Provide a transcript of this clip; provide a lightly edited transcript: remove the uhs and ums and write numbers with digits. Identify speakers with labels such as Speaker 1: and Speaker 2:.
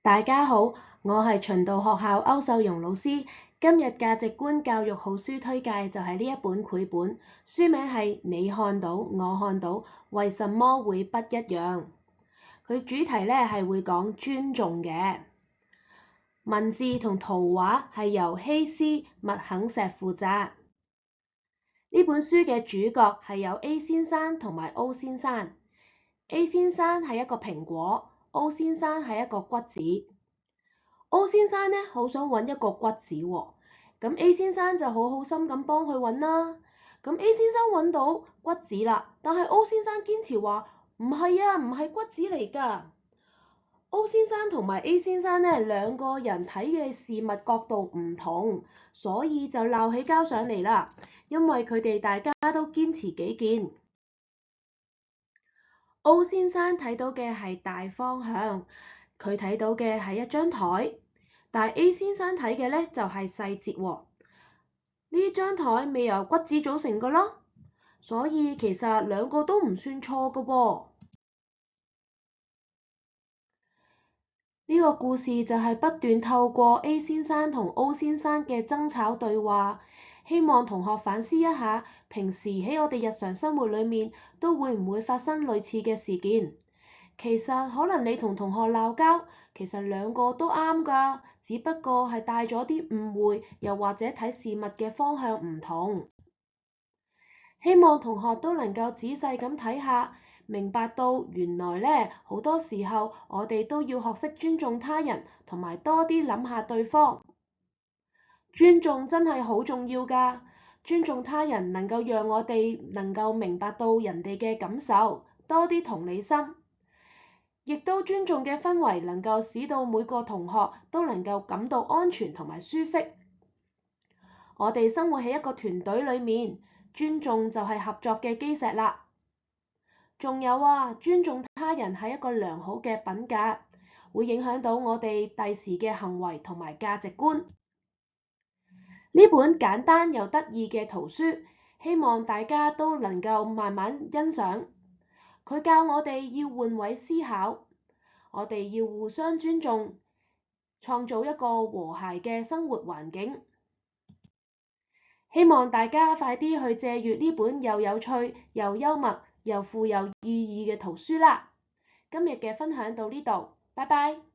Speaker 1: 大家好，我係循道學校歐秀容老師。今日價值觀教育好書推介就係呢一本繪本，書名係你看到我看到，為什麼會不一樣？佢主題呢係會講尊重嘅。文字同圖畫係由希斯麥肯錫負責。呢本書嘅主角係有 A 先生同埋 O 先生。A 先生係一個蘋果，O 先生係一個橘子。O 先生呢好想揾一個橘子喎，咁 A 先生就好好心咁幫佢揾啦。咁 A 先生揾到橘子啦，但係 O 先生堅持話唔係啊，唔係橘子嚟㗎。O 先生同埋 A 先生呢兩個人睇嘅事物角度唔同，所以就鬧起交上嚟啦。因為佢哋大家都堅持己見。O 先生睇到嘅係大方向，佢睇到嘅係一張台，但係 A 先生睇嘅呢就係細節喎。呢張台未由橘子組成㗎咯，所以其實兩個都唔算錯㗎喎。呢個故事就係不斷透過 A 先生同 O 先生嘅爭吵對話，希望同學反思一下，平時喺我哋日常生活裡面都會唔會發生類似嘅事件？其實可能你同同學鬧交，其實兩個都啱㗎，只不過係帶咗啲誤會，又或者睇事物嘅方向唔同。希望同學都能夠仔細咁睇下，明白到原來呢好多時候我哋都要學識尊重他人，同埋多啲諗下對方。尊重真係好重要㗎，尊重他人能夠讓我哋能夠明白到人哋嘅感受，多啲同理心。亦都尊重嘅氛圍能夠使到每個同學都能夠感到安全同埋舒適。我哋生活喺一個團隊裡面，尊重就係合作嘅基石啦。仲有啊，尊重他人係一個良好嘅品格，會影響到我哋第時嘅行為同埋價值觀。呢本簡單又得意嘅圖書，希望大家都能夠慢慢欣賞。佢教我哋要換位思考，我哋要互相尊重，創造一個和諧嘅生活環境。希望大家快啲去借閱呢本又有趣又幽默又富有意義嘅圖書啦！今日嘅分享到呢度，拜拜。